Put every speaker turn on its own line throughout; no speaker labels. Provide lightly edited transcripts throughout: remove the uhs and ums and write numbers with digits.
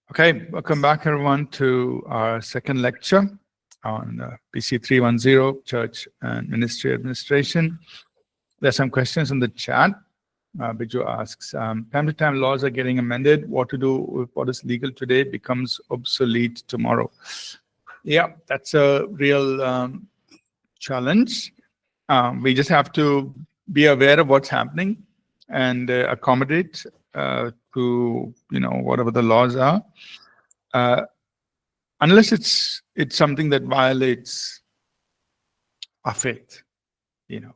Okay, welcome back everyone to our second lecture on BC310 Church and Ministry Administration. There's some questions in the chat. Biju asks, time to time laws are getting amended. What to do with what is legal today becomes obsolete tomorrow. Yeah, that's a real challenge. We just have to be aware of what's happening and accommodate to whatever the laws are. Unless it's something that violates our faith, in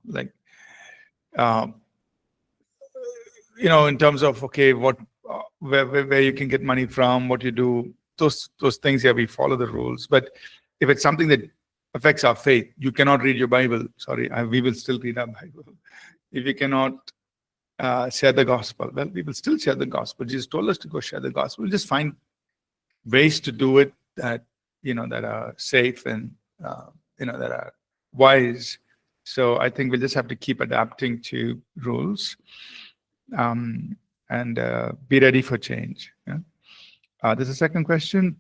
terms of where you can get money from, what you do, those things. Yeah, we follow the rules. But if it's something that affects our faith, you cannot read your Bible. Sorry, we will still read our Bible. If you cannot share the gospel, well, we will still share the gospel. Jesus told us to go share the gospel. We'll just find ways to do it that are safe and that are wise. So I think we'll just have to keep adapting to rules and be ready for change. Yeah? There's a second question.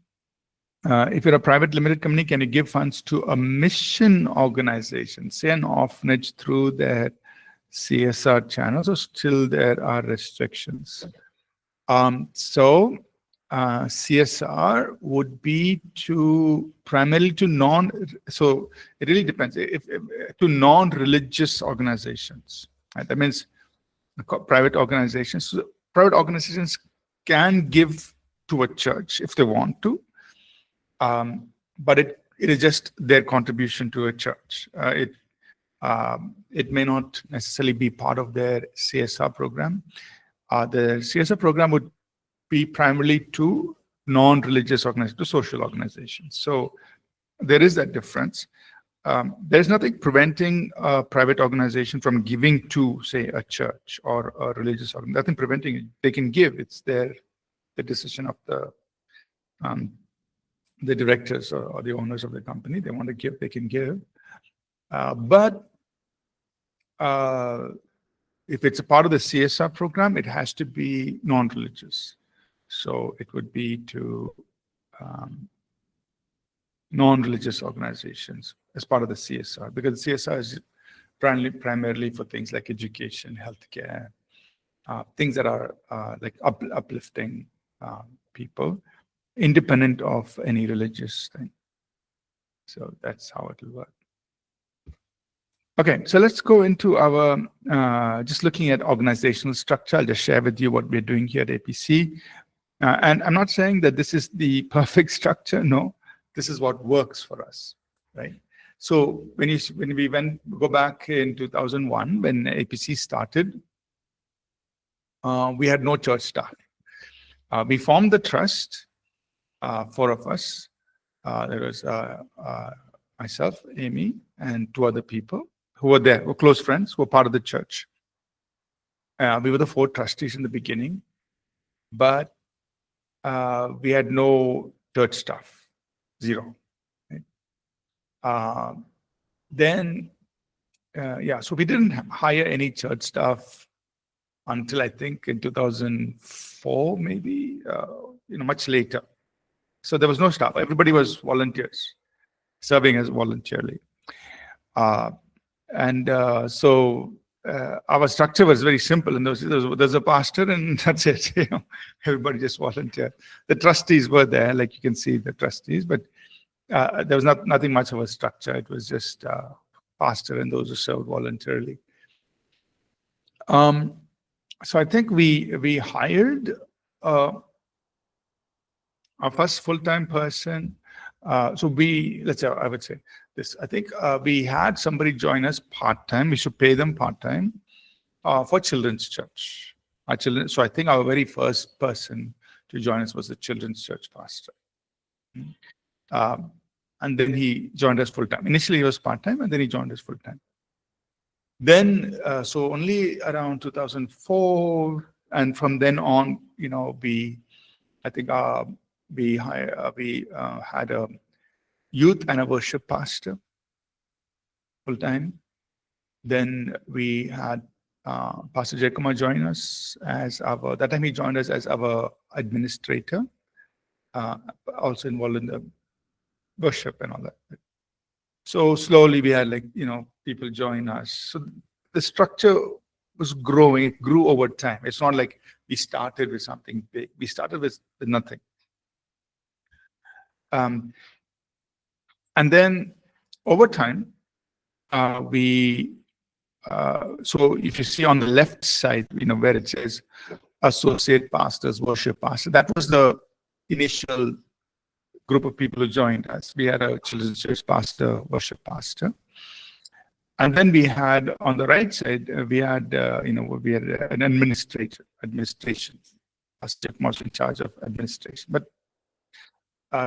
If you're a private limited company, can you give funds to a mission organization, say an orphanage, through their CSR channels, or still there are restrictions? CSR would be primarily to so it really depends. If to non-religious organizations, right? That means private organizations. So private organizations can give to a church if they want to, but it is just their contribution to a church. It may not necessarily be part of their CSR program. The CSR program would be primarily to non-religious organizations, to social organizations. So there is that difference. There's nothing preventing a private organization from giving to, say, a church or a religious organization. Nothing preventing it. They can give. It's the decision of the directors or the owners of the company. They want to give, they can give. But if it's a part of the CSR program, it has to be non-religious. So it would be to non-religious organizations as part of the CSR, because the CSR is primarily for things like education, healthcare, things that are like uplifting people, independent of any religious thing. So that's how it will work. Okay, so let's go into our, just looking at organizational structure. I'll just share with you what we're doing here at APC. And I'm not saying that this is the perfect structure. No, this is what works for us, right? So when we go back in 2001, when APC started, we had no church staff. We formed the trust, four of us. There was myself, Amy, and two other people who were there, were close friends, who were part of the church. We were the four trustees in the beginning, but we had no church staff, zero. Right? So we didn't hire any church staff until I think in 2004, maybe, much later. So there was no staff. Everybody was volunteers, serving as voluntarily. So our structure was very simple. And there's a pastor, and that's it. Everybody just volunteered. The trustees were there, like you can see the trustees, but there was nothing much of a structure. It was just pastor and those who served voluntarily. So I think we hired our first full-time person. I would say this. I think we had somebody join us part-time. We should pay them part-time for children's church. So I think our very first person to join us was the children's church pastor. And then he joined us full-time. Initially he was part-time, and then he joined us full-time. Then, so only around 2004, and from then on, we had a youth and a worship pastor full-time. Then we had Pastor Jayakuma join us that time he joined us as our administrator. also involved in the worship and all that. So slowly we had people join us. So the structure was growing. It grew over time. It's not like we started with something big. We started with nothing. And then over time, so if you see on the left side, where it says associate pastors, worship pastor, that was the initial group of people who joined us. We had a children's church pastor, worship pastor. And then we had on the right side, we had an administration. Pastor was in charge of administration, but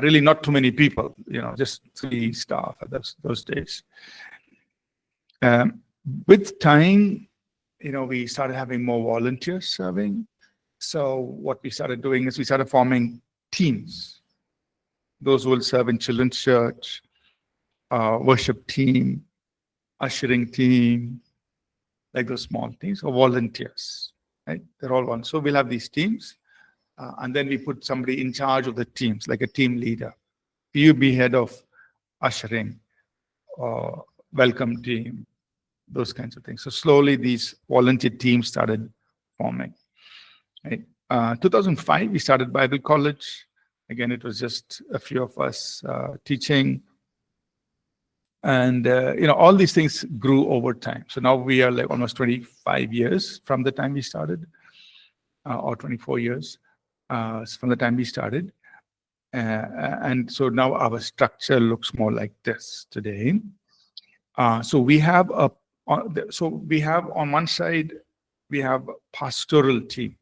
really not too many people, just 3 staff at those days. With time, we started having more volunteers serving. So what we started doing is we started forming teams. Those who will serve in children's church, worship team, ushering team, like those small teams, or volunteers, right? They're all one. So we'll have these teams, and then we put somebody in charge of the teams, like a team leader. You be head of ushering, or welcome team, those kinds of things. So slowly these volunteer teams started forming. Right? 2005, we started Bible College. Again, it was just a few of us teaching. And, all these things grew over time. So now we are like almost 25 years from the time we started, or 24 years from the time we started. And so now our structure looks more like this today. So we have on one side, we have a pastoral team,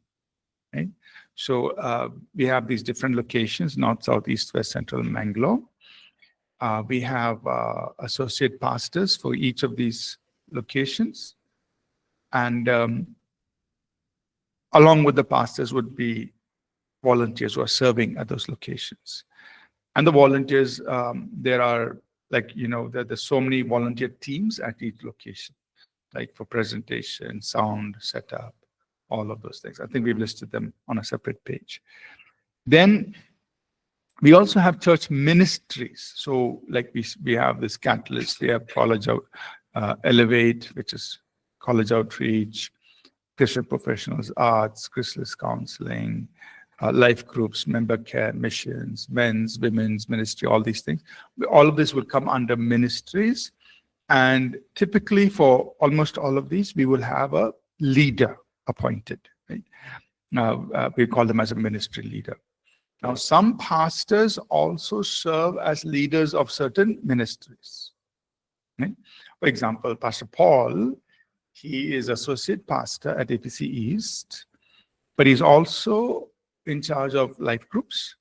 right? So we have these different locations, north, south, east, west, central, and Bangalore. We have associate pastors for each of these locations. And along with the pastors would be volunteers who are serving at those locations. And the volunteers, there are there's so many volunteer teams at each location, like for presentation, sound, setup, all of those things. I think we've listed them on a separate page. Then we also have church ministries. So like we have this catalyst, we have college Elevate, which is college outreach, Christian professionals, arts, Christless counseling, life groups, member care, missions, men's, women's ministry, all these things. All of this will come under ministries. And typically for almost all of these, we will have a leader appointed. Right? We call them as a ministry leader. Now, some pastors also serve as leaders of certain ministries. Right? For example, Pastor Paul, he is associate pastor at APC East, but he's also in charge of life groups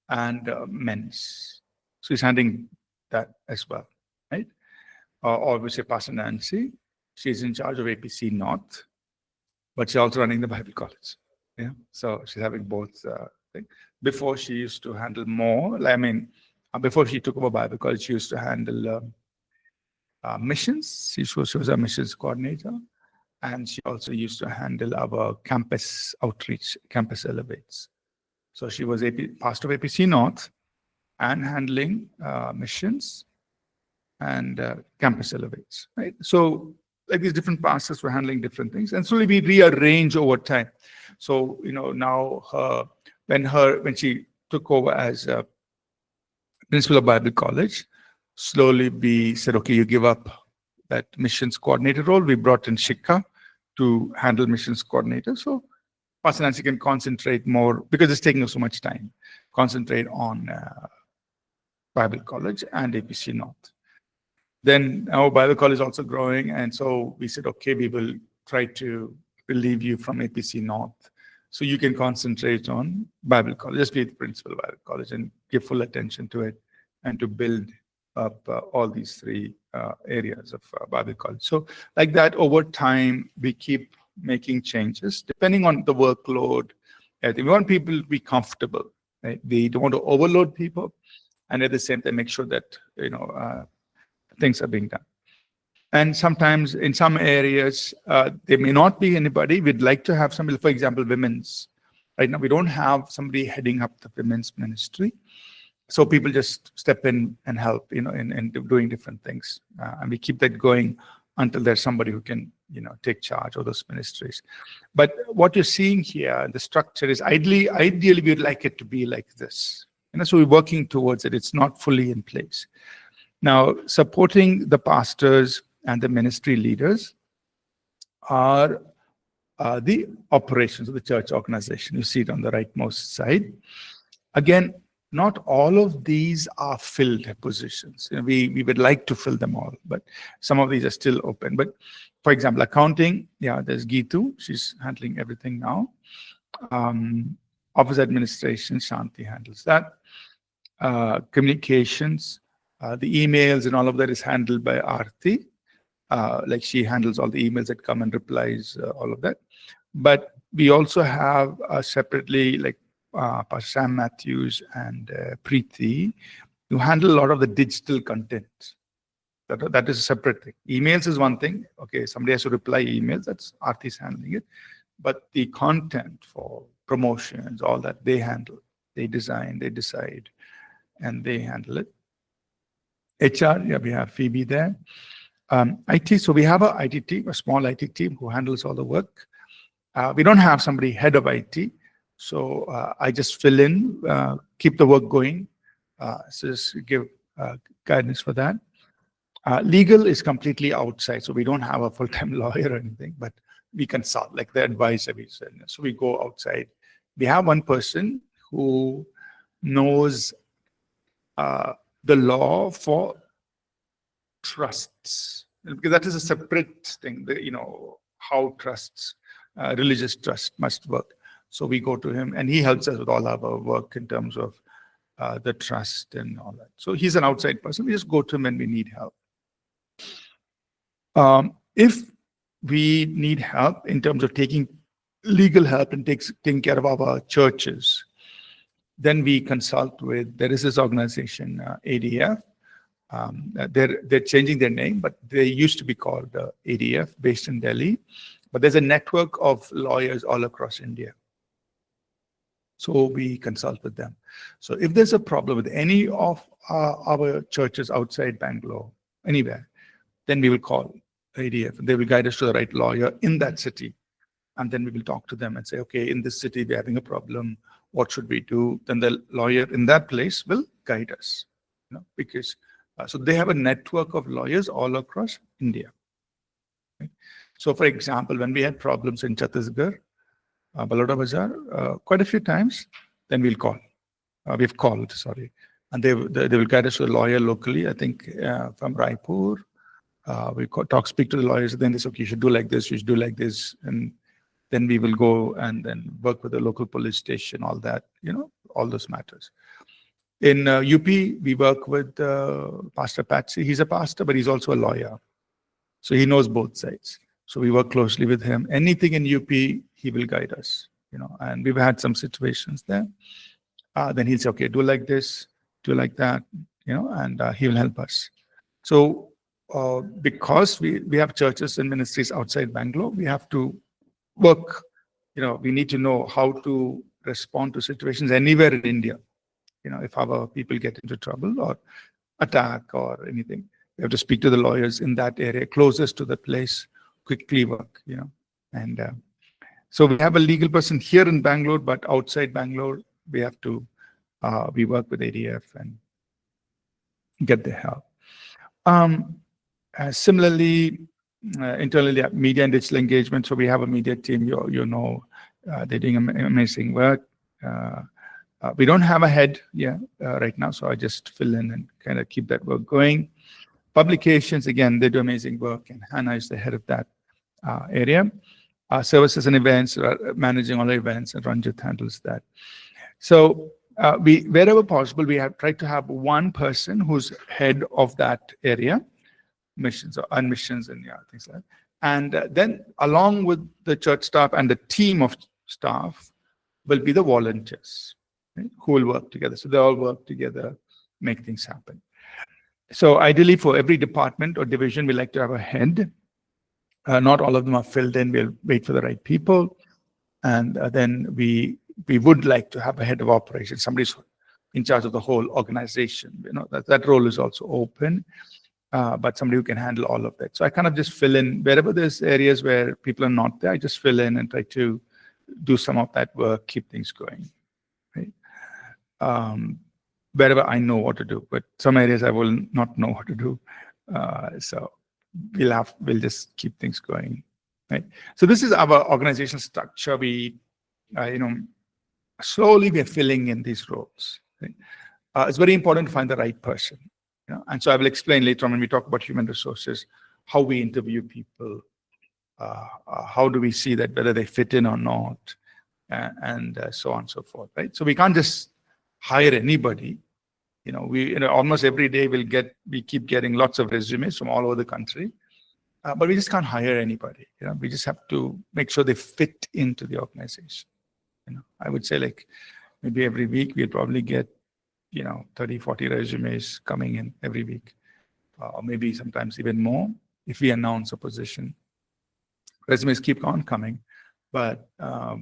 and men's. So he's handling that as well, right? Or we say Pastor Nancy, she's in charge of APC North, but she's also running the Bible College. Yeah, so she's having both things. Before she used to handle more, before she took over Bible College, she used to handle missions. She was a missions coordinator. And she also used to handle our campus outreach, campus elevates. So she was pastor of APC North and handling missions and campus elevates, right? So like these different pastors were handling different things. And slowly we rearrange over time. So, now when she took over as principal of Bible College, slowly we said, okay, you give up that missions coordinator role. We brought in Shikha to handle missions coordinator. So Pastor Nancy can concentrate more, because it's taking us so much time, concentrate on Bible College and APC North. Then our Bible College is also growing. And so we said, okay, we will try to relieve you from APC North, so you can concentrate on Bible College, just be the principal of Bible College and give full attention to it and to build up all these 3 areas of Bible College. So like that, over time, we keep making changes depending on the workload. We want people to be comfortable. Right? We don't want to overload people, and at the same time, make sure that things are being done. And sometimes in some areas, there may not be anybody. We'd like to have somebody, for example, women's. Right now, we don't have somebody heading up the women's ministry. So people just step in and help, in doing different things. And we keep that going until there's somebody who can, take charge of those ministries. But what you're seeing here, the structure is ideally, we'd like it to be like this. So we're working towards it. It's not fully in place. Now, supporting the pastors and the ministry leaders are the operations of the church organization. You see it on the rightmost side. Again, not all of these are filled positions. We would like to fill them all, but some of these are still open. But for example, accounting, there's Geetu. She's handling everything now. Office administration, Shanti handles that. Communications, the emails and all of that is handled by Aarti. Like she handles all the emails that come and replies, all of that. But we also have separately, like Pastor Sam Matthews and Preeti, who handle a lot of the digital content. That is a separate thing. Emails is one thing. Okay, somebody has to reply emails. That's Aarti's handling it. But the content for promotions, all that, they handle. They design, they decide, and they handle it. HR, we have Phoebe there. IT, so we have an IT team, a small IT team who handles all the work. We don't have somebody head of IT, so I just fill in, keep the work going, so just give guidance for that. Legal is completely outside, so we don't have a full-time lawyer or anything, but we consult, like the advisor we send. So we go outside. We have one person who knows the law for trusts, because that is a separate thing, how trusts, religious trust must work. So we go to him and he helps us with all our work in terms of the trust and all that. So he's an outside person. We just go to him when we need help. If we need help in terms of taking legal help and taking care of our churches, then we consult with, there is this organization, ADF. They're changing their name, but they used to be called ADF, based in Delhi. But there's a network of lawyers all across India. So we consult with them. So if there's a problem with any of our churches outside Bangalore, anywhere, then we will call ADF. They will guide us to the right lawyer in that city. And then we will talk to them and say, okay, in this city, we're having a problem. What should we do? Then the lawyer in that place will guide us. Because so they have a network of lawyers all across India. Right? So for example, when we had problems in Chhattisgarh, Baloda Bazaar, quite a few times, then we'll call. We've called, sorry. And they will guide us to a lawyer locally, I think from Raipur. We speak to the lawyers, then they say, okay, you should do like this, you should do like this. And then we will go and then work with the local police station, all that, all those matters. In UP, we work with Pastor Patsy. He's a pastor, but he's also a lawyer. So he knows both sides. So we work closely with him. Anything in UP, he will guide us, and we've had some situations there. Then he'll say, okay, do like this, do like that, and he will help us. So because we have churches and ministries outside Bangalore, we have to work, we need to know how to respond to situations anywhere in India. If our people get into trouble or attack or anything, we have to speak to the lawyers in that area, closest to the place, quickly work, And so we have a legal person here in Bangalore, but outside Bangalore, we have to, we work with ADF and get the help. Similarly, internally, media and digital engagement. So we have a media team, they're doing amazing work. We don't have a head right now, so I just fill in and kind of keep that work going. Publications, again, they do amazing work, and Hannah is the head of that area. Services and events, managing all the events, and Ranjit handles that. So wherever possible, we have tried to have one person who's head of that area, missions or unmissions and things like that. And then along with the church staff and the team of staff will be the volunteers, right, who will work together. So they all work together, make things happen. So ideally for every department or division, we like to have a head. Not all of them are filled in. We'll wait for the right people. And then we we would like to have a head of operations, somebody who's in charge of the whole organization. That role is also open, but somebody who can handle all of that. So I kind of just fill in wherever there's areas where people are not there. I just fill in and try to do some of that work, keep things going. Right? Wherever I know what to do, but some areas I will not know what to do. So we'll just keep things going. Right. So this is our organizational structure. We, slowly we're filling in these roles. Right? It's very important to find the right person. And so I will explain later on when we talk about human resources, how we interview people, how do we see that whether they fit in or not, and so on and so forth. Right. So we can't just hire anybody. We almost every day we keep getting lots of resumes from all over the country. But we just can't hire anybody. We just have to make sure they fit into the organization. I would say like maybe every week we'll probably get 30, 40 resumes coming in every week, or maybe sometimes even more if we announce a position. Resumes keep on coming, but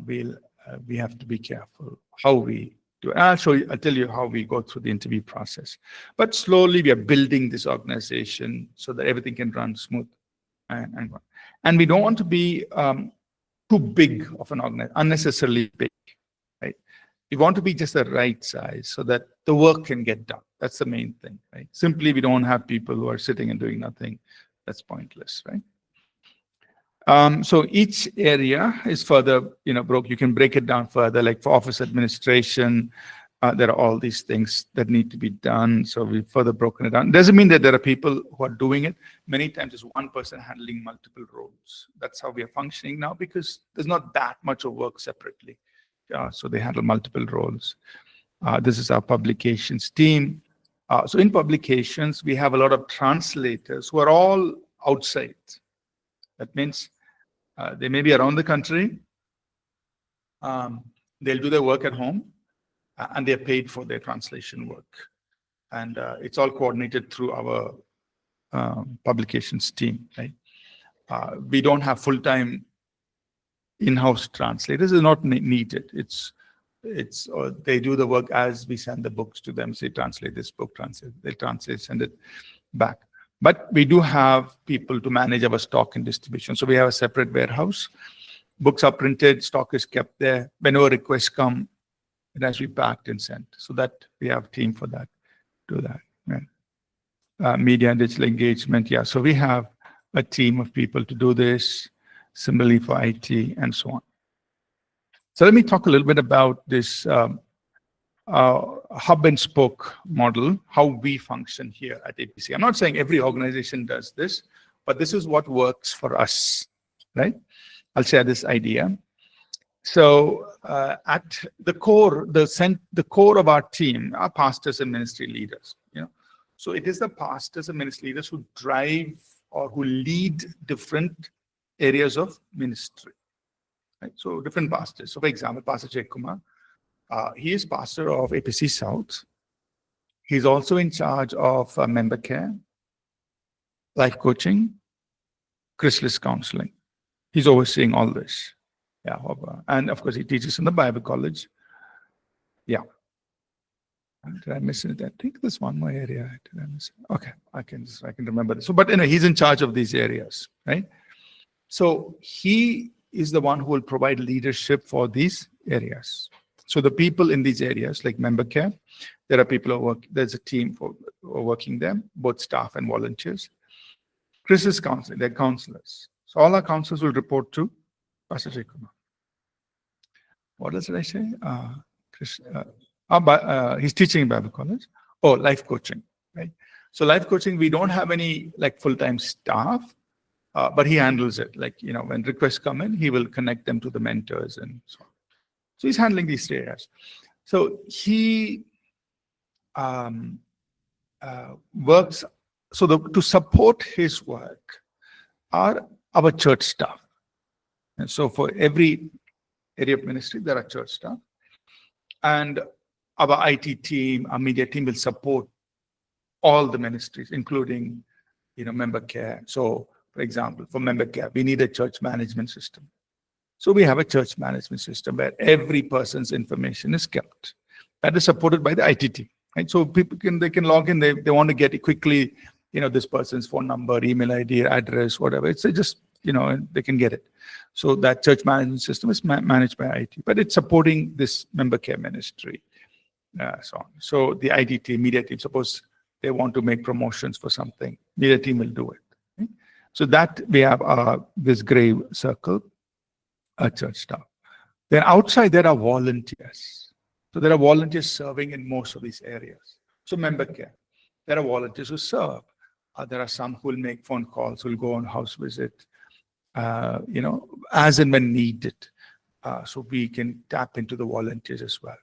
we have to be careful how we do it. I'll tell you how we go through the interview process. But slowly we are building this organization so that everything can run smooth. And we don't want to be too big of an organization, unnecessarily big, right? We want to be just the right size so that the work can get done. That's the main thing, right? Simply, we don't have people who are sitting and doing nothing. That's pointless, right? So each area is further, you can break it down further, like for office administration, there are all these things that need to be done. So we've further broken it down. Doesn't mean that there are people who are doing it. Many times it's one person handling multiple roles. That's how we are functioning now because there's not that much of work separately. So they handle multiple roles. This is our publications team. So in publications, we have a lot of translators who are all outside. That means they may be around the country. They'll do their work at home. And they're paid for their translation work. And it's all coordinated through our publications team, right? We don't have full-time in-house translators. It's not needed. They do the work as we send the books to them. Say, translate this book, they translate, send it back. But we do have people to manage our stock and distribution. So we have a separate warehouse. Books are printed, stock is kept there. Whenever requests come, it has to be packed and sent. So that we have a team for that, do that. Right? Media and digital engagement, yeah. So we have a team of people to do this, similarly for IT and so on. So let me talk a little bit about this hub and spoke model, how we function here at APC. I'm not saying every organization does this, but this is what works for us, right? I'll share this idea. So at the core, the core of our team are pastors and ministry leaders. So it is the pastors and ministry leaders who drive or who lead different areas of ministry. Right? So different pastors. So for example, Pastor Jay Kumar, he is pastor of APC South. He's also in charge of member care, life coaching, chrysalis counseling. He's overseeing all this. Yeah, and of course he teaches in the Bible College. Yeah. Did I miss it? I think there's one more area. Did I miss it? Okay, I can remember this. So, but he's in charge of these areas, right? So he is the one who will provide leadership for these areas. So the people in these areas, like member care, there are people who work. There's a team for working there, both staff and volunteers. Chrysalis counseling, they're counselors. So all our counselors will report to Pastor Jay Kumar. What else did I say? He's teaching in Bible College. Oh, life coaching, right? So life coaching, we don't have any like full-time staff, but he handles it. Like, when requests come in, he will connect them to the mentors and so on. So he's handling these areas. So he works, so to support his work are our church staff. And so for every area of ministry, there are church staff. And our IT team, our media team will support all the ministries, including, member care. So, for example, for member care, we need a church management system. So we have a church management system where every person's information is kept. That is supported by the IT team. Right? So people they can log in, they want to get it quickly, this person's phone number, email ID, address, whatever. It's just, they can get it. So that church management system is managed by IT, but it's supporting this member care ministry. So on. So the IT team, media team, suppose they want to make promotions for something, media team will do it. Okay? So that we have this gray circle, a church staff. Then outside there are volunteers. So there are volunteers serving in most of these areas. So member care, there are volunteers who serve. There are some who will make phone calls, who will go on house visit, as and when needed. So we can tap into the volunteers as well.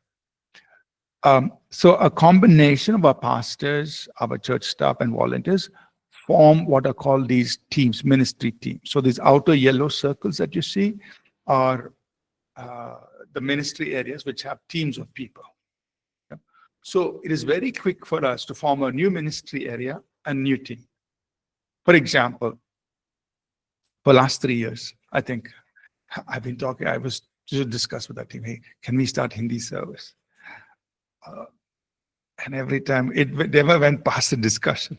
So a combination of our pastors, our church staff, and volunteers form what are called these teams, ministry teams. So these outer yellow circles that you see are the ministry areas which have teams of people. Yeah. So it is very quick for us to form a new ministry area and new team. For example, for last 3 years, I think I've been talking, I was to discuss with that team, hey, can we start Hindi service? And every time it never went past the discussion.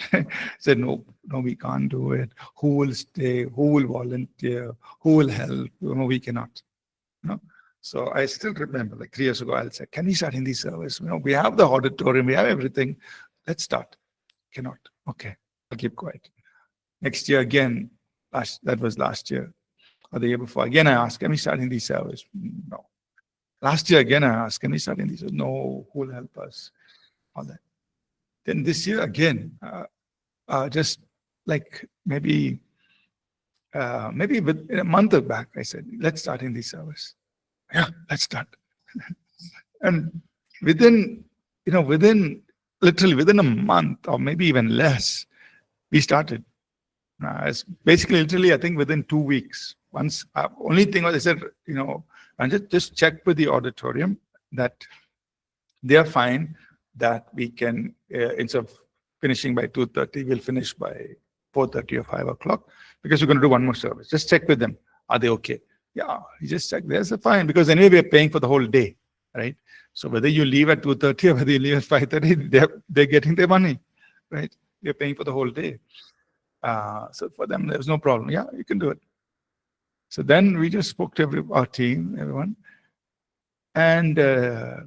Said, no, we can't do it. Who will stay? Who will volunteer? Who will help? We cannot. So I still remember, like 3 years ago, I'll say, can we start Hindi service? We have the auditorium, we have everything. Let's start. Cannot. Okay, I'll keep quiet. Next year again, that was last year or the year before. Again, I asked, can we start Hindi service? No. Last year again, I asked, can we start Hindi service? No, who will help us? All that. Then this year again, just like maybe a month back, I said, let's start Hindi service. Yeah, let's start. And within literally within a month or maybe even less, we started. It's basically literally, I think within 2 weeks. Once, only thing was I said, and just check with the auditorium that they are fine, that we can, instead of finishing by 2:30, we'll finish by 4:30 or 5 o'clock, because we're going to do one more service. Just check with them. Are they okay? Yeah, you just check. There's a fine, because anyway, we're paying for the whole day, right? So whether you leave at 2:30 or whether you leave at 5:30, they're getting their money, right? We're paying for the whole day. So for them, there was no problem. Yeah, you can do it. So then we just spoke to our team, everyone. And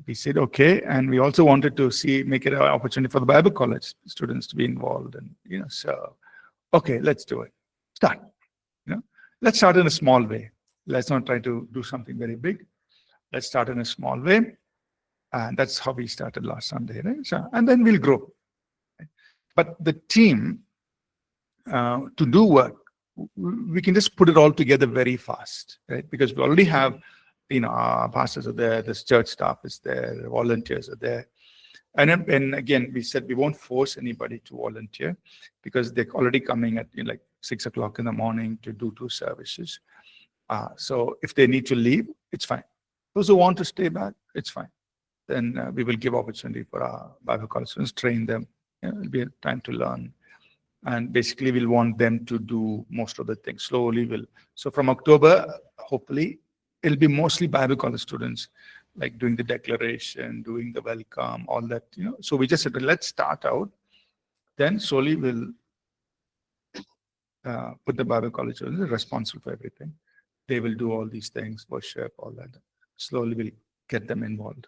we said, okay. And we also wanted to make it an opportunity for the Bible College students to be involved and, so, okay, let's do it. Start. Let's start in a small way. Let's not try to do something very big. Let's start in a small way. And that's how we started last Sunday, right? So, and then we'll grow. But the team, to do work, we can just put it all together very fast, right? Because we already have, our pastors are there, this church staff is there, the volunteers are there. And again, we said we won't force anybody to volunteer, because they're already coming at like 6 o'clock in the morning to do 2 services. So if they need to leave, it's fine. Those who want to stay back, it's fine. Then we will give opportunity for our Bible college students, train them. It'll be a time to learn. And basically, we'll want them to do most of the things. Slowly, so from October, hopefully, it'll be mostly Bible college students, like doing the declaration, doing the welcome, all that, So we just said, let's start out. Then slowly we'll put the Bible college students responsible for everything. They will do all these things, worship, all that. Slowly we'll get them involved.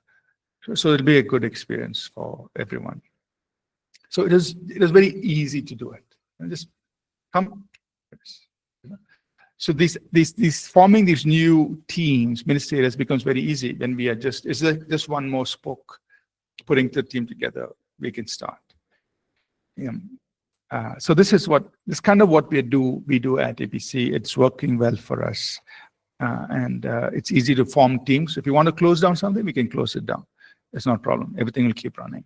So it'll be a good experience for everyone. So it is very easy to do it. And just come. So these forming these new teams, ministry areas, becomes very easy when we are it's like just one more spoke, putting the team together, we can start. So this is kind of what we do at APC. It's working well for us. And it's easy to form teams. If you want to close down something, we can close it down. It's not a problem. Everything will keep running.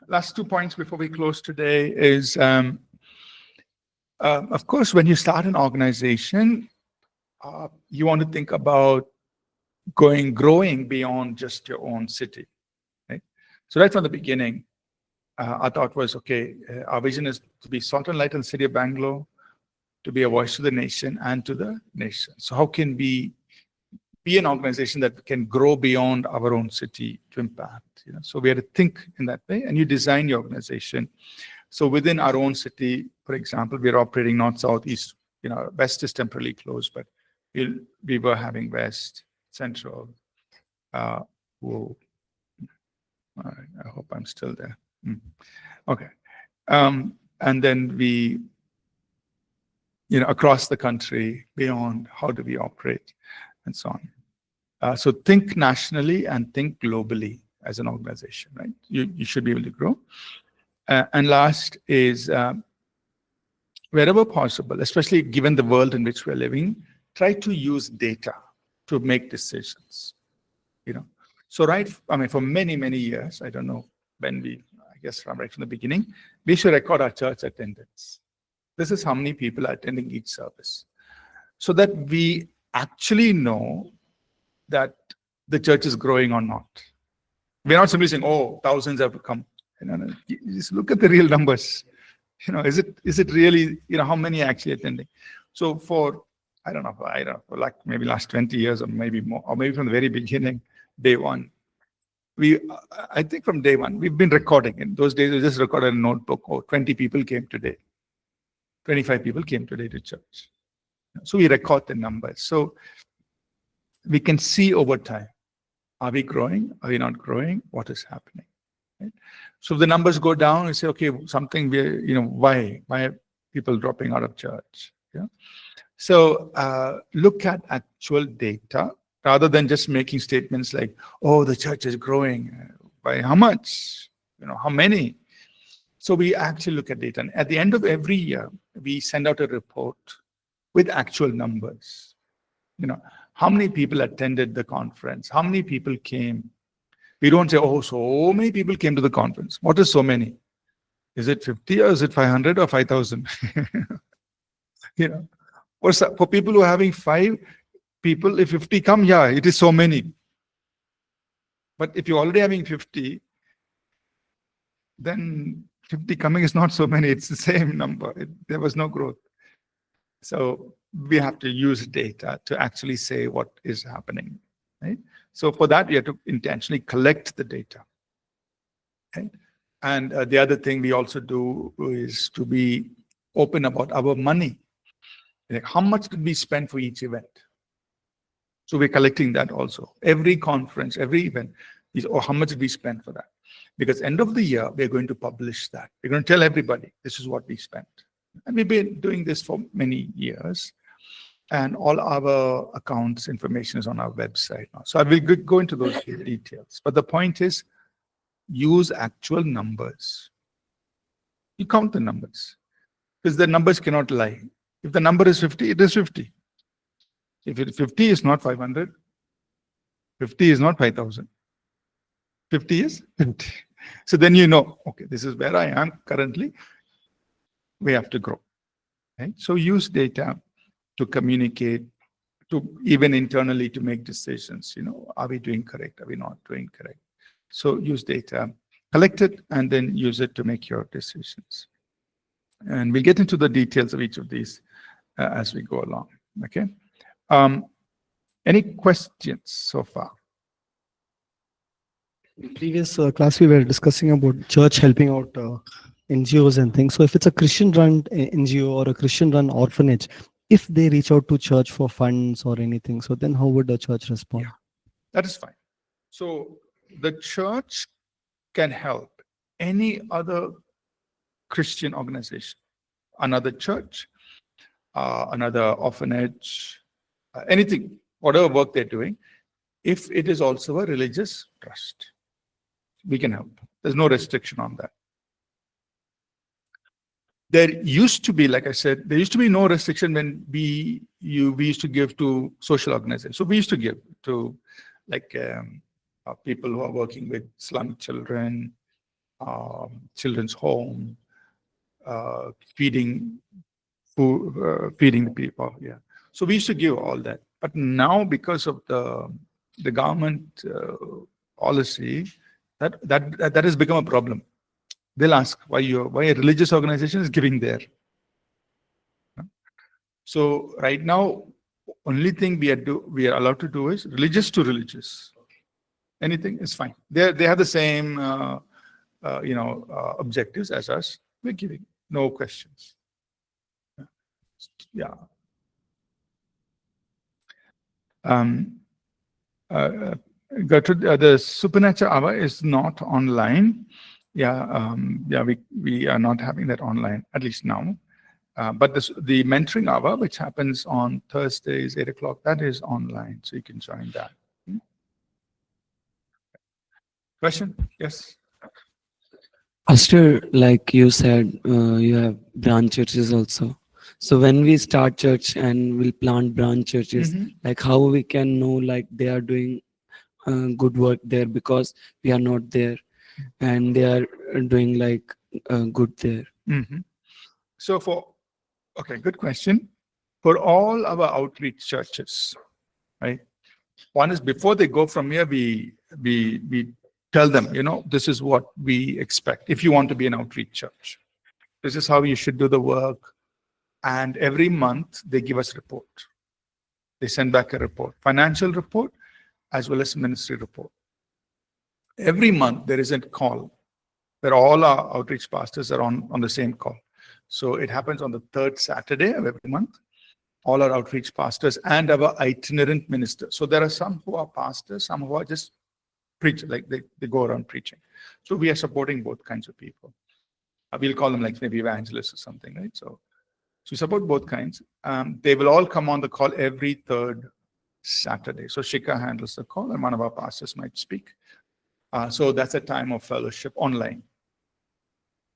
Last 2 points before we close today is, of course, when you start an organization, you want to think about growing beyond just your own city. Right? So right from the beginning, our thought was, okay, our vision is to be salt and light in the city of Bangalore. to be a voice to the nation and to the nation. So how can we be an organization that can grow beyond our own city to impact? So we had to think in that way, and you design your organization. So within our own city, for example, we're operating north, south, east. West is temporarily closed, but we were having west, central. Whoa. All right, I hope I'm still there. Okay. And then we, across the country, beyond, how do we operate, and so on. So think nationally and think globally as an organization, right? You should be able to grow. And last is, wherever possible, especially given the world in which we're living, try to use data to make decisions. So for many, many years, I don't know when I guess right from the beginning, we should record our church attendance. This is how many people are attending each service, so that we actually know that the church is growing or not. We're not simply saying, oh, thousands have come. Just look at the real numbers. Is it really, how many are actually attending? So for, I don't know, like maybe last 20 years or maybe more, or maybe from the very beginning, day one, I think from day one, we've been recording. In those days, we just recorded a notebook. 20 people came today. 25 people came today to church. So we record the numbers. So we can see over time, are we growing? Are we not growing? What is happening? Right? So if the numbers go down, we say, okay, something, why are people dropping out of church? So look at actual data rather than just making statements like, oh, the church is growing. By how much? How many? So we actually look at data. And at the end of every year, we send out a report with actual numbers. How many people attended the conference? How many people came? We don't say, oh, so many people came to the conference. What is so many? Is it 50 or is it 500 or 5,000? For people who are having 5 people, if 50 come, yeah, it is so many. But if you're already having 50, then 50 coming is not so many. It's the same number. There was no growth. So we have to use data to actually say what is happening, right? So for that, we have to intentionally collect the data. Okay? And the other thing we also do is to be open about our money. Like, how much did we spend for each event? So we're collecting that also. Every conference, every event, how much did we spend for that? Because end of the year, we're going to publish that. We're going to tell everybody, this is what we spent. And we've been doing this for many years. And all our accounts information is on our website now. So I will go into those details. But the point is, use actual numbers. You count the numbers. Because the numbers cannot lie. If the number is 50, it is 50. If it is 50, it's not 500. 50 is not 5,000. 50 is 50. So then okay, this is where I am currently. We have to grow. Right? So use data to communicate, to even internally to make decisions. Are we doing correct? Are we not doing correct? So use data, collect it, and then use it to make your decisions. And we'll get into the details of each of these as we go along. Okay. Any questions so far?
In previous class, we were discussing about church helping out NGOs and things. So if it's a Christian-run NGO or a Christian-run orphanage, if they reach out to church for funds or anything, so then how would the church respond?
Yeah, that is fine. So the church can help any other Christian organization, another church, another orphanage, anything, whatever work they're doing, if it is also a religious trust. We can help. There's no restriction on that. There used to be, like I said, there used to be no restriction when we used to give to social organizations. So we used to give to people who are working with slum children, children's home, feeding the people. Yeah. So we used to give all that. But now, because of the government policy, that has become a problem. They'll ask why a religious organization is giving there. So right now, only thing we are allowed to do is religious to religious. Anything is fine. They have the same objectives as us. We're giving no questions. Yeah. Gertrude, the supernatural hour is not online. We are not having that online, at least now. But the mentoring hour, which happens on Thursdays, 8 o'clock, that is online. So you can join that. Question? Yes.
Pastor, like you said, you have branch churches also. So when we start church and we'll plant branch churches, like how we can know like they are doing good work there because we are not there, and they are doing like good there.
So good question. For all our outreach churches, right? One is before they go from here, we tell them, this is what we expect. If you want to be an outreach church, this is how you should do the work. And every month they give us a report. They send back a report, financial report, as well as ministry report. Every month there is a call where all our outreach pastors are on the same call. So it happens on the third Saturday of every month. All our outreach pastors and our itinerant ministers. So there are some who are pastors, some who are just preach, like they go around preaching. So we are supporting both kinds of people. We'll call them like maybe evangelists or something, right? So we support both kinds. They will all come on the call every third Saturday. So Shika handles the call and one of our pastors might speak. So that's a time of fellowship online.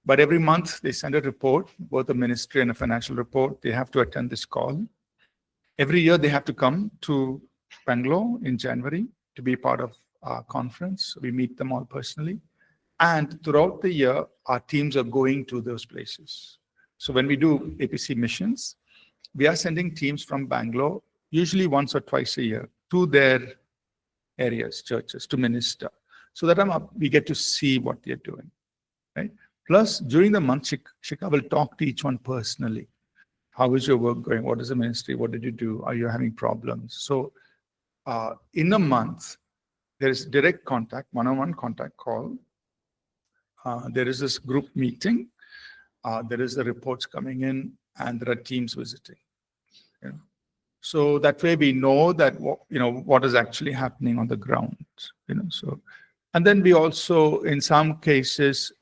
But every month they send a report, both a ministry and a financial report. They have to attend this call. Every year they have to come to Bangalore in January to be part of our conference. We meet them all personally. And throughout the year, our teams are going to those places. So when we do APC missions, we are sending teams from Bangalore, usually once or twice a year, to their areas, churches, to minister. So that we get to see what they're doing, right? Plus, during the month, Shika will talk to each one personally. How is your work going? What is the ministry? What did you do? Are you having problems? So in a month, there is direct contact, one-on-one contact call. There is this group meeting. There is the reports coming in, and there are teams visiting. So that way we know that what is actually happening on the ground. So, and then we also, in some cases,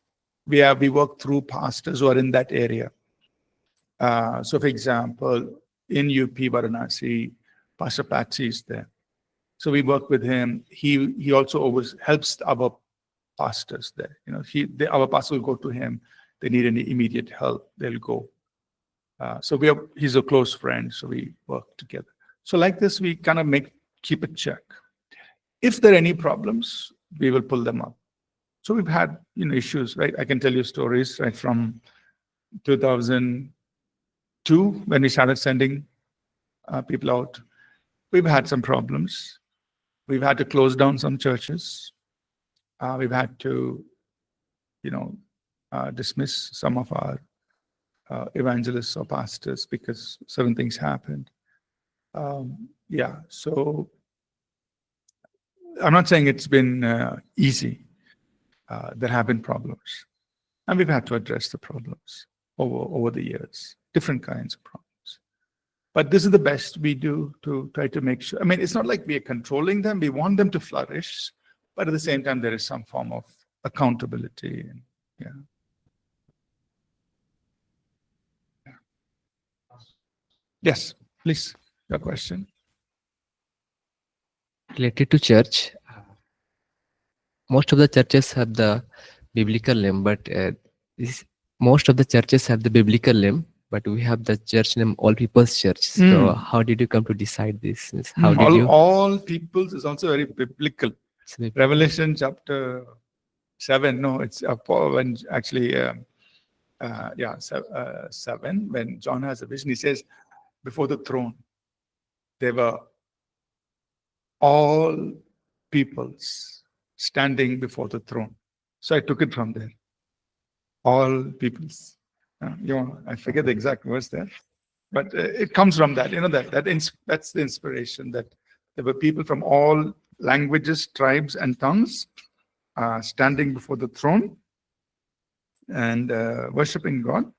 we work through pastors who are in that area. So, for example, in UP Varanasi, Pastor Patsy is there. So we work with him. He also always helps our pastors there. Our pastor will go to him. They need any immediate help, they'll go. So he's a close friend, so we work together. So like this, we kind of keep a check. If there are any problems, we will pull them up. So we've had issues, right? I can tell you stories right from 2002 when we started sending people out. We've had some problems. We've had to close down some churches. We've had to, dismiss some of our evangelists or pastors because certain things happened. So I'm not saying it's been easy. There have been problems, and we've had to address the problems over the years, different kinds of problems. But this is the best we do to try to make sure. I mean, it's not like we are controlling them. We want them to flourish, but at the same time, there is some form of accountability. Yes, please, your question.
Related to church, most of the churches have the biblical name, but most of the churches have the biblical name, but we have the church name All People's Church. So how did you come to decide this? How did you?
All People's is also very biblical. Revelation chapter 7. No, it's when actually 7. When John has a vision, he says, before the throne, there were all peoples standing before the throne. So I took it from there. All peoples. I forget the exact verse there. But it comes from that, that's the inspiration, that there were people from all languages, tribes, and tongues standing before the throne and worshiping God.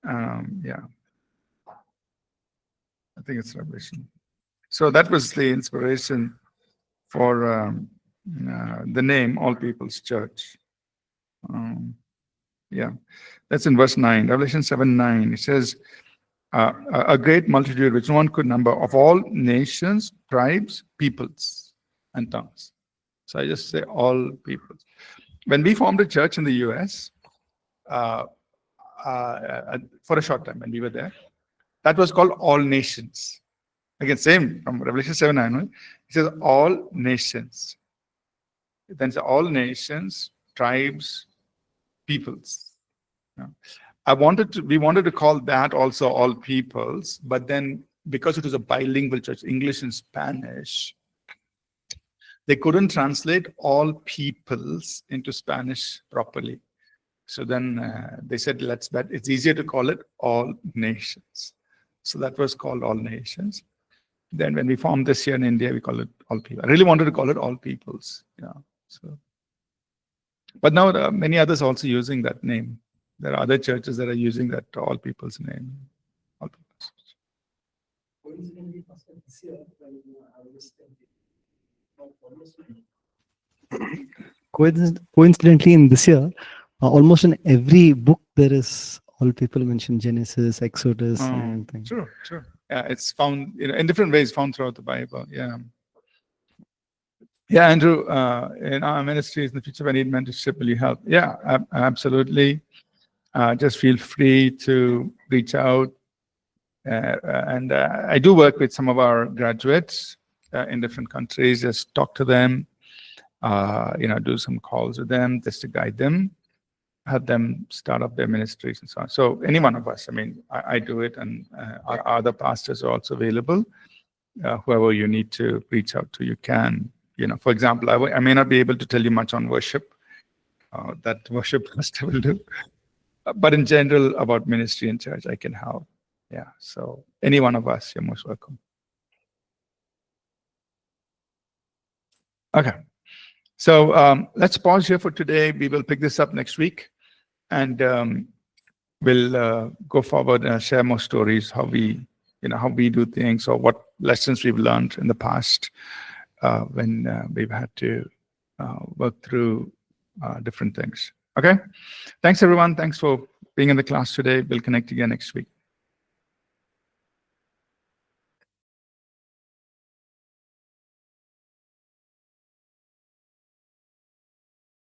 Yeah, I think it's Revelation. So that was the inspiration for the name All People's Church. Yeah, that's in verse 9, Revelation 7:9. It says, a great multitude which no one could number, of all nations, tribes, peoples, and tongues. So I just say all peoples. When we formed a church in the US, for a short time when we were there, that was called All Nations. Again, same from Revelation 7:9. Right? It says all nations. Then it's all nations, tribes, peoples. Yeah. We wanted to call that also All Peoples, but then because it was a bilingual church, English and Spanish, they couldn't translate All Peoples into Spanish properly. So then they said, it's easier to call it All Nations. So that was called All Nations. Then when we formed this here in India, we call it All People. I really wanted to call it All Peoples. Yeah. So, but now there are many others also using that name. There are other churches that are using that All People's name. All People's.
Coincidentally, in this year, almost in every book there is all people mentioned, Genesis, Exodus, and things.
True. Yeah, it's found in different ways, found throughout the Bible. Yeah. Yeah, Andrew, in our ministries in the future, if I need mentorship, will you help? Yeah, absolutely. Just feel free to reach out. And I do work with some of our graduates in different countries. Just talk to them, do some calls with them just to guide them, help them start up their ministries and so on. So any one of us, I do it, and our other pastors are also available. Whoever you need to reach out to, you can. For example, I may not be able to tell you much on worship. That worship pastor will do. But in general, about ministry and church, I can help. Yeah, so any one of us, you're most welcome. Okay, so let's pause here for today. We will pick this up next week, and we'll go forward and share more stories, how we do things, or what lessons we've learned in the past when we've had to work through different things. Okay, thanks everyone. Thanks for being in the class today. We'll connect again next week.